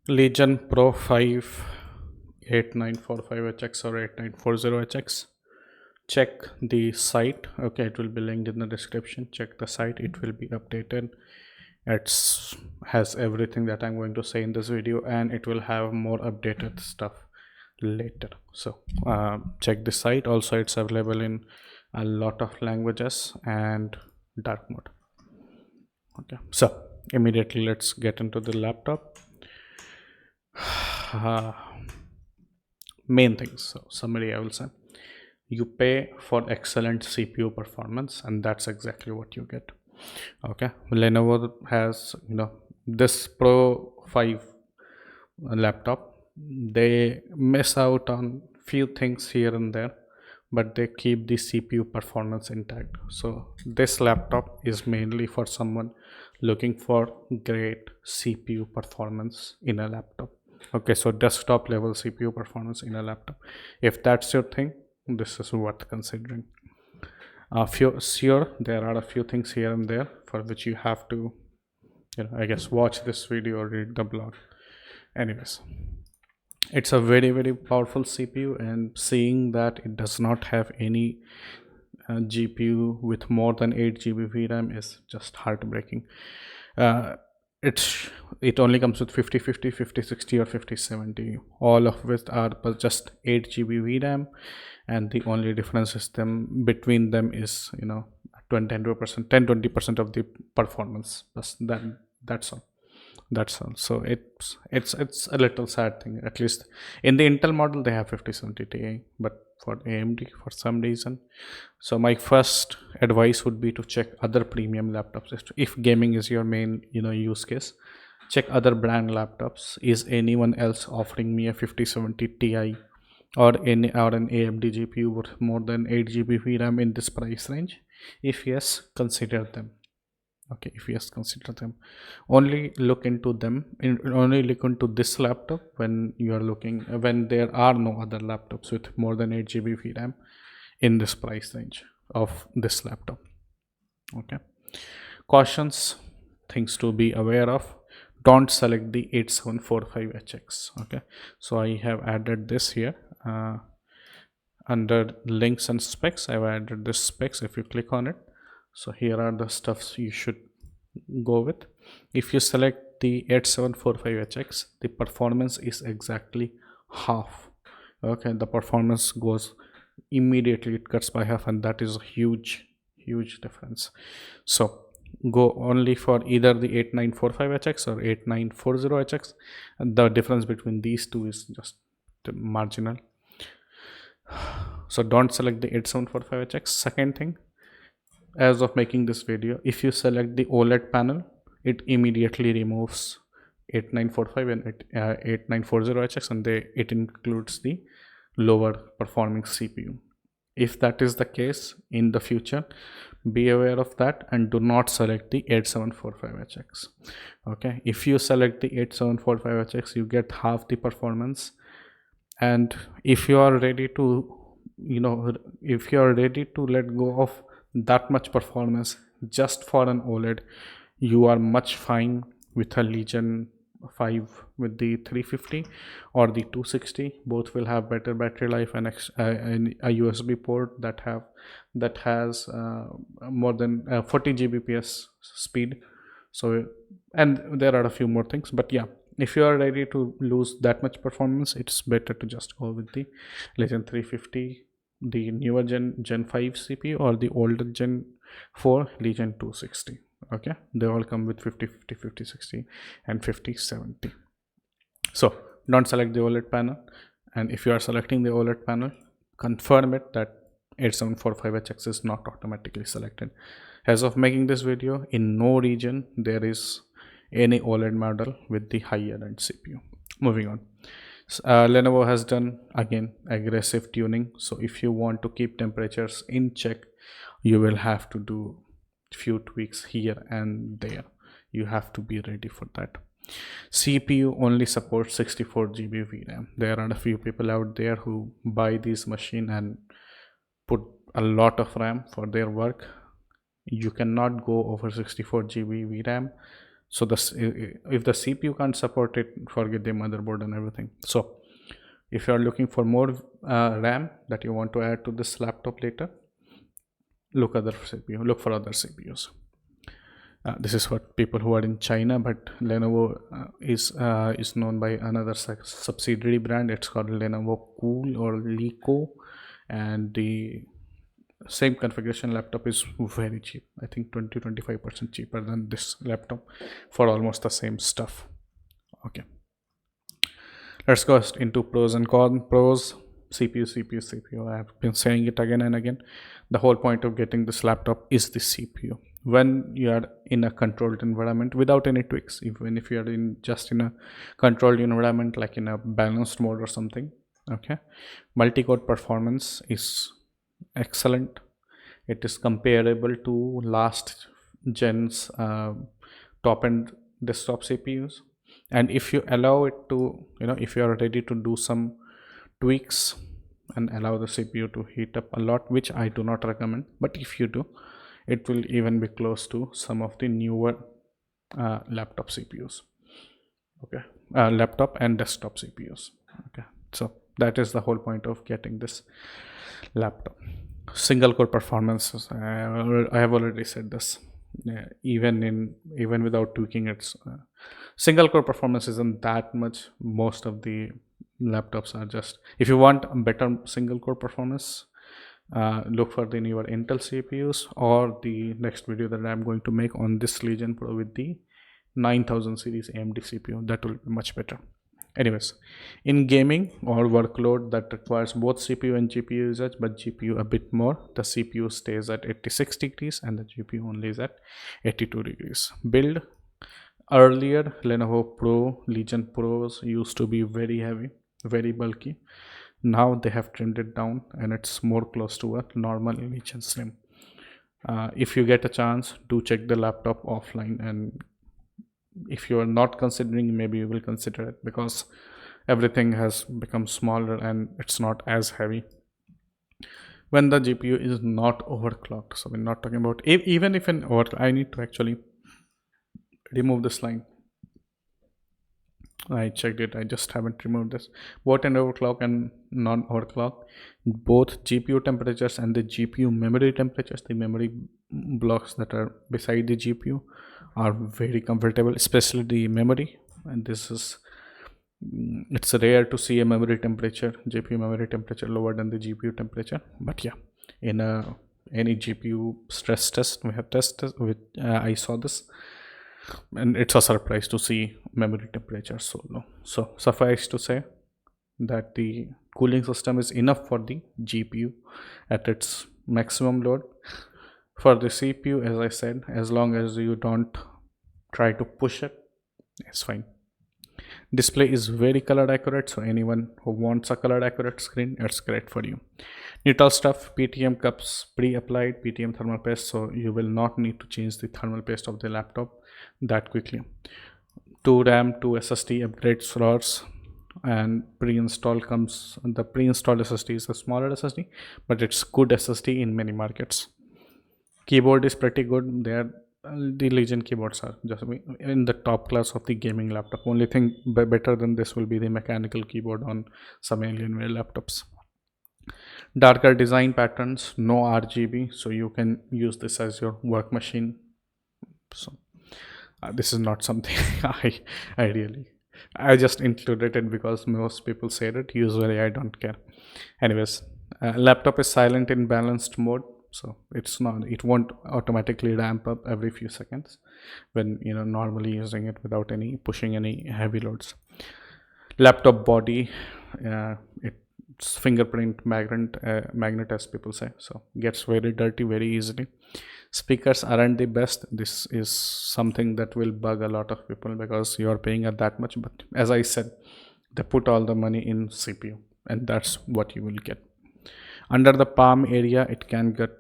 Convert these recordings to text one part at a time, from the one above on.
Legion Pro 5 8945HX or 8940HX. Check the site. Okay, it will be linked in the description. Check the site, it will be updated. It's has everything that I'm going to say in this video, and it will have more updated stuff later. So check the site. Also, it's available in a lot of languages and dark mode. Okay, so immediately let's get into the laptop. Main things. So summary, I will say, you pay for excellent CPU performance, and that's exactly what you get. Okay, Lenovo has, this Pro 5 laptop. They miss out on few things here and there, but they keep the CPU performance intact. So this laptop is mainly for someone looking for great CPU performance in a laptop. Okay, so desktop level CPU performance in a laptop. If that's your thing, this is worth considering. Sure, there are a few things here and there for which you have to, I guess, watch this video or read the blog. Anyways, it's a very, very powerful CPU, and seeing that it does not have any GPU with more than 8 GB VRAM is just heartbreaking. It only comes with 5050, 5060 or 5070, all of which are just 8 GB VRAM, and the only difference is between them is 10-20% of the performance. That's all. So it's a little sad thing. At least in the Intel model they have 5070 Ti, but for AMD, for some reason. So my first advice would be to check other premium laptops. If gaming is your main use case, check other brand laptops. Is anyone else offering me a 5070 Ti or an AMD GPU with more than 8 GB VRAM in this price range? If yes, consider them. Okay, if yes, consider them. Only look into this laptop when there are no other laptops with more than 8 GB VRAM in this price range of this laptop. Okay, cautions, things to be aware of: don't select the 8745HX. Okay, so I have added this here under links and specs. I've added this specs. If you click on it, so here are the stuffs you should go with. If you select the 8745HX, the performance is exactly half. Okay, the performance goes immediately, it cuts by half, and that is a huge difference. So go only for either the 8945HX or 8940HX, and the difference between these two is just marginal. So don't select the 8745HX. Second thing, as of making this video, if you select the OLED panel, it immediately removes 8945 and 8940HX, and it includes the lower performing CPU. If that is the case in the future, be aware of that and do not select the 8745HX. Okay, if you select the 8745HX, you get half the performance. And if you are ready to let go of that much performance just for an OLED, you are much fine with a Legion 5 with the 350 or the 260. Both will have better battery life and a USB port that has more than 40 Gbps speed. So, and there are a few more things, but yeah, if you are ready to lose that much performance, it's better to just go with the Legion 350, the newer gen 5 CPU, or the older gen 4 Legion 260. Okay, they all come with 5050, 5060 and 5070. So don't select the OLED panel, and if you are selecting the OLED panel, confirm it that 8745HX is not automatically selected. As of making this video, in no region there is any OLED model with the higher end CPU. Moving on, Lenovo has done again aggressive tuning. So if you want to keep temperatures in check, you will have to do few tweaks here and there. You have to be ready for that. CPU only supports 64 GB VRAM. There are a few people out there who buy this machine and put a lot of RAM for their work. You cannot go over 64 GB VRAM So if the CPU can't support it, forget the motherboard and everything. So if you are looking for more RAM that you want to add to this laptop later, look for other CPUs. This is what people who are in China, but Lenovo is known by another subsidiary brand. It's called Lenovo Cool or Lico, and the same configuration laptop is very cheap. I think 20-25% cheaper than this laptop for almost the same stuff. Okay, let's go into pros and cons. Pros: CPU. I have been saying it again and again. The whole point of getting this laptop is the CPU. When you are in a controlled environment without any tweaks, even if you are just in a controlled environment like in a balanced mode or something, okay, multi-core performance is excellent. It is comparable to last gen's top end desktop CPUs. And if you allow it to, if you are ready to do some tweaks and allow the CPU to heat up a lot, which I do not recommend, but if you do, it will even be close to some of the newer laptop CPUs. Okay, laptop and desktop CPUs. Okay, so that is the whole point of getting this laptop. Single core performance, I have already said this. Even without tweaking, it's single core performance isn't that much. Most of the laptops are just, if you want a better single core performance, look for the newer Intel CPUs or the next video that I'm going to make on this Legion Pro with the 9000 series AMD CPU. That will be much better. Anyways, in gaming or workload that requires both CPU and GPU usage, but GPU a bit more, the CPU stays at 86 degrees and the GPU only is at 82 degrees. Build: earlier Lenovo Legion Pros used to be very heavy, very bulky. Now they have trimmed it down and it's more close to a normal Legion Slim. If you get a chance, do check the laptop offline, and if you are not considering, maybe you will consider it, because everything has become smaller and it's not as heavy when the GPU is not overclocked. So we're not talking about even if an I need to actually remove this line. I checked it, I just haven't removed this. Both an overclock and non-overclock, both GPU temperatures and the GPU memory temperatures, the memory blocks that are beside the GPU, are very comfortable, especially the memory. And this is, it's rare to see a memory temperature, GPU memory temperature lower than the GPU temperature. But yeah, in any GPU stress test we have tested with, I saw this, and it's a surprise to see memory temperature so low. So suffice to say that the cooling system is enough for the GPU at its maximum load. For the CPU, as I said, as long as you don't try to push it, it's fine. Display is very color accurate, so anyone who wants a color accurate screen, it's great for you. Neutral stuff, PTM cups pre-applied, PTM thermal paste, so you will not need to change the thermal paste of the laptop that quickly. 2 RAM, 2 SSD upgrade slots, and pre-installed comes, the pre-installed SSD is a smaller SSD, but it's good SSD in many markets. Keyboard is pretty good. The Legion keyboards are just in the top class of the gaming laptop. Only thing better than this will be the mechanical keyboard on some Alienware laptops. Darker design patterns, no RGB, so you can use this as your work machine. So this is not something I just included it because most people said it. Usually I don't care. Anyways, laptop is silent in balanced mode, so it won't automatically ramp up every few seconds when normally using it without pushing any heavy loads. Laptop body, it's fingerprint magnet, as people say, so gets very dirty very easily. Speakers aren't the best. This is something that will bug a lot of people because you are paying at that much, but as I said, they put all the money in CPU and that's what you will get. Under the palm area, it can get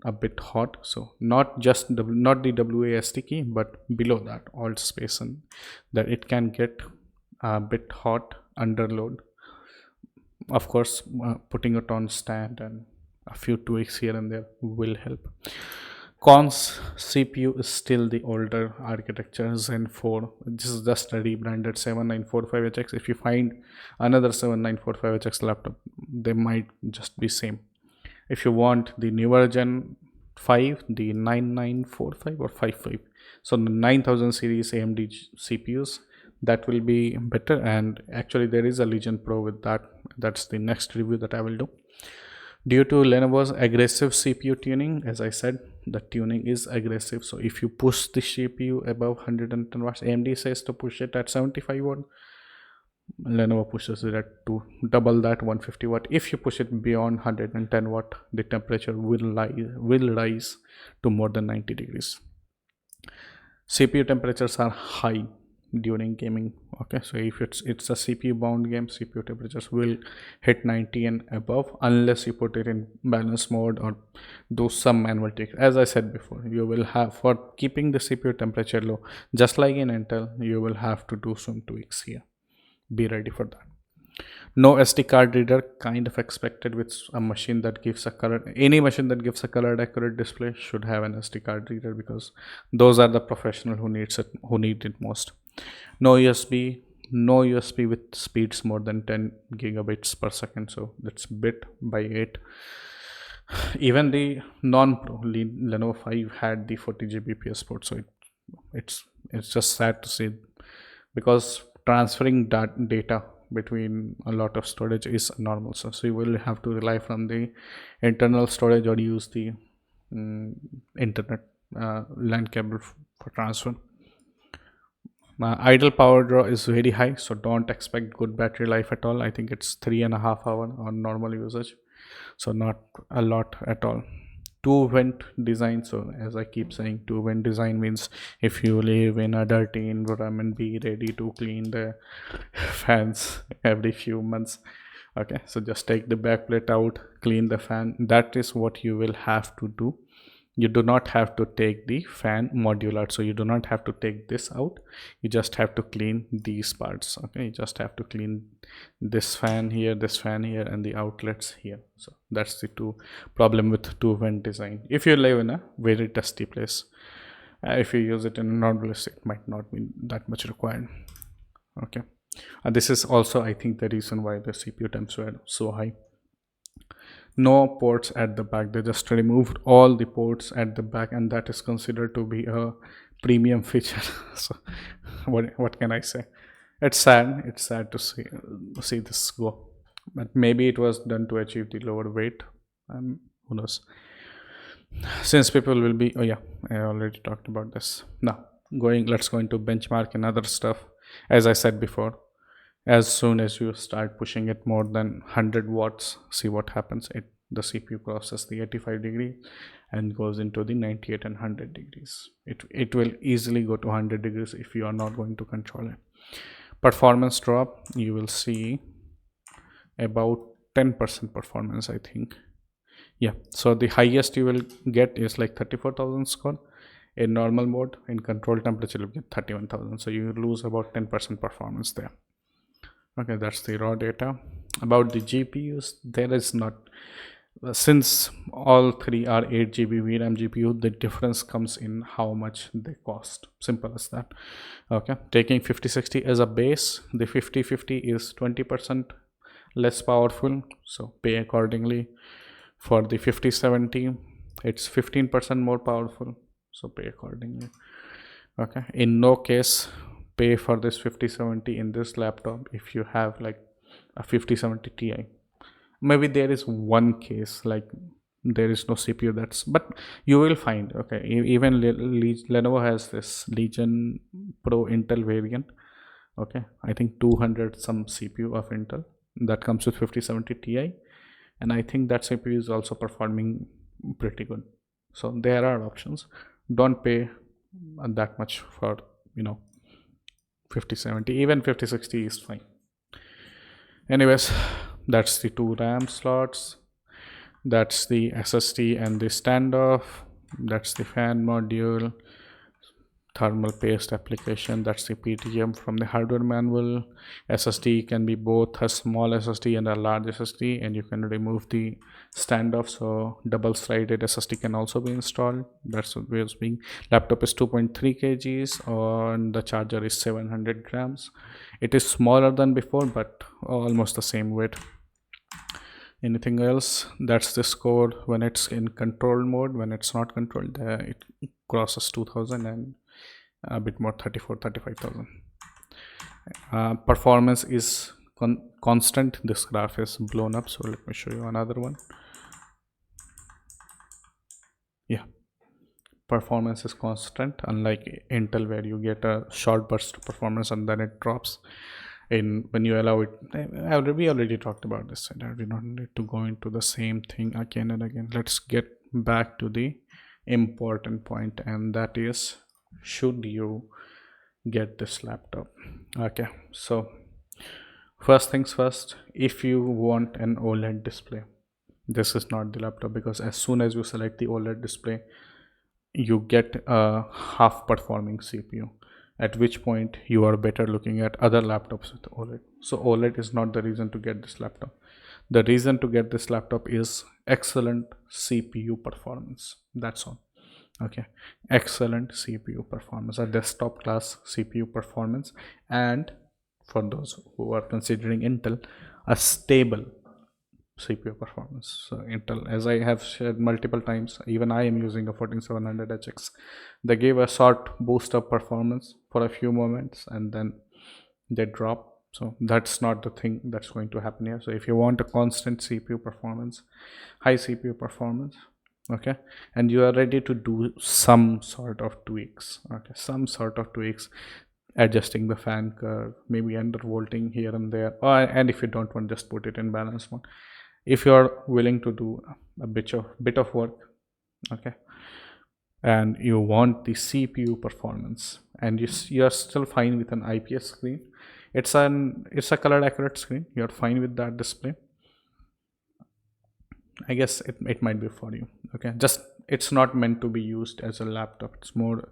a bit hot, so not the WASD key, but below that alt space, and that it can get a bit hot under load. Of course, putting it on stand and a few tweaks here and there will help. Cons, CPU is still the older architecture Zen 4. This is just a rebranded 7945HX. If you find another 7945HX laptop, they might just be same. If you want the newer Gen 5, the 9945 or 55, so the 9000 series AMD CPUs, that will be better. And actually there is a Legion Pro with that. That's the next review that I will do. Due to Lenovo's aggressive CPU tuning, as I said, the tuning is aggressive. So if you push the CPU above 110 watts, AMD says to push it at 75 watt, Lenovo pushes it at to double that, 150 watt. If you push it beyond 110 watt, the temperature will rise to more than 90 degrees. CPU temperatures are high during gaming. Okay, so if it's a CPU bound game, CPU temperatures will hit 90 and above, unless you put it in balance mode or do some manual tweaks. As I said before, you will have, for keeping the CPU temperature low, just like in Intel, you will have to do some tweaks here. Be ready for that. No SD card reader, kind of expected with a machine that gives a color. Any machine that gives a colored accurate display should have an SD card reader, because those are the professional who need it most. No USB with speeds more than 10 gigabits per second, so that's bit by 8. Even the non-pro Lenovo 5 had the 40 Gbps port, so it's just sad to see, because transferring that data between a lot of storage is normal. So you will have to rely from the internal storage or use the internet LAN cable for transfer. Idle power draw is very high, so don't expect good battery life at all. I think it's 3.5 hours on normal usage, so not a lot at all. Two vent design. So as I keep saying, two vent design means if you live in a dirty environment, be ready to clean the fans every few months. Okay, so just take the backplate out, clean the fan. That is what you will have to do. You do not have to take the fan module out, so you do not have to take this out. You just have to clean these parts. Okay, you just have to clean this fan here, and the outlets here. So that's the two problem with two vent design. If you live in a very dusty place, if you use it in a normal place, it might not be that much required. Okay, and this is also, I think, the reason why the CPU temps were so high. No ports at the back. They just removed all the ports at the back, and that is considered to be a premium feature. So what can I say? It's sad to see this go, but maybe it was done to achieve the lower weight. Who knows? Since people will be, oh yeah, I already talked about this. Now let's go into benchmark and other stuff. As I said before, as soon as you start pushing it more than 100 watts, see what happens. The CPU crosses the 85 degree and goes into the 98 and 100 degrees. It will easily go to 100 degrees if you are not going to control it. Performance drop, you will see about 10% performance, I think. Yeah, so the highest you will get is like 34,000 score. In normal mode, in control temperature, you get 31,000, so you lose about 10% performance there. Okay, that's the raw data. About the GPUs, there is not, since all three are 8 GB VRAM GPU, the difference comes in how much they cost. Simple as that. Okay, taking 5060 as a base, the 5050 is 20% less powerful, so pay accordingly. For the 5070, it's 15% more powerful, so pay accordingly. Okay, in no case pay for this 5070 in this laptop if you have like a 5070 Ti. Maybe there is one case like there is no CPU, but you will find. Okay, even Lenovo has this Legion Pro Intel variant. Okay, I think 200 some CPU of Intel that comes with 5070 Ti, and I think that CPU is also performing pretty good. So there are options. Don't pay that much for 5070. Even 5060 is fine. Anyways, that's the two RAM slots, that's the SSD and the standoff, that's the fan module. thermal paste application, that's the PTM from the hardware manual. SSD can be both a small SSD and a large SSD, and you can remove the standoff, so double-sided SSD can also be installed. That's what we're being. Laptop is 2.3 kgs and the charger is 700 grams. It is smaller than before but almost the same weight. Anything else? That's the score when it's in control mode. When it's not controlled, it crosses 2000 and a bit more, 35,000. Performance is constant. This graph is blown up, so let me show you another one. Yeah, performance is constant, unlike Intel where you get a short burst of performance and then it drops. When you allow it, we already talked about this, and I do not need to go into the same thing again and again. Let's get back to the important point, and that is, should you get this laptop? Okay, so first things first, if you want an OLED display, this is not the laptop, because as soon as you select the OLED display, you get a half performing CPU, at which point you are better looking at other laptops with OLED. So OLED is not the reason to get this laptop. The reason to get this laptop is excellent CPU performance. That's all. Okay, excellent CPU performance, a desktop class CPU performance, and for those who are considering Intel, a stable CPU performance. So Intel, as I have shared multiple times, even I am using a 14700HX. They gave a short boost of performance for a few moments and then they drop. So that's not the thing that's going to happen here. So if you want a constant CPU performance, high CPU performance, okay, and you are ready to do some sort of tweaks, okay, some sort of tweaks, adjusting the fan curve, maybe undervolting here and there, and if you don't want, just put it in balance mode. If you are willing to do a bit of work, okay, and you want the CPU performance, and you're still fine with an IPS screen, it's a color accurate screen, you're fine with that display, I guess it might be for you. Okay, just it's not meant to be used as a laptop, it's more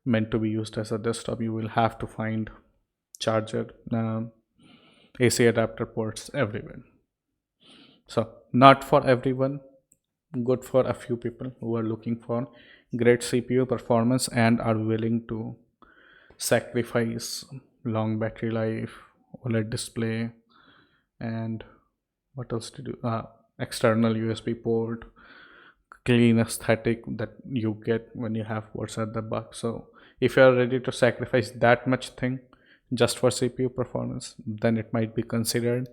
meant to be used as a desktop. You will have to find charger, AC adapter ports everywhere. So not for everyone, good for a few people who are looking for great CPU performance and are willing to sacrifice long battery life, OLED display, and what else to do, external USB port, clean aesthetic that you get when you have ports at the back. So if you are ready to sacrifice that much thing just for CPU performance, then it might be considered.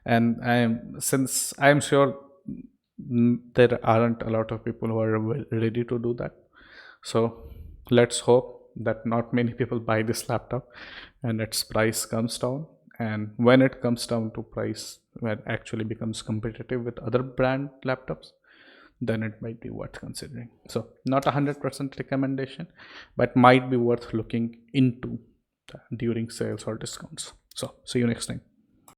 And since I'm sure there aren't a lot of people who are ready to do that, so let's hope that not many people buy this laptop and its price comes down. And when it comes down to price, when it actually becomes competitive with other brand laptops, then it might be worth considering. So not 100% recommendation, but might be worth looking into during sales or discounts. So see you next time.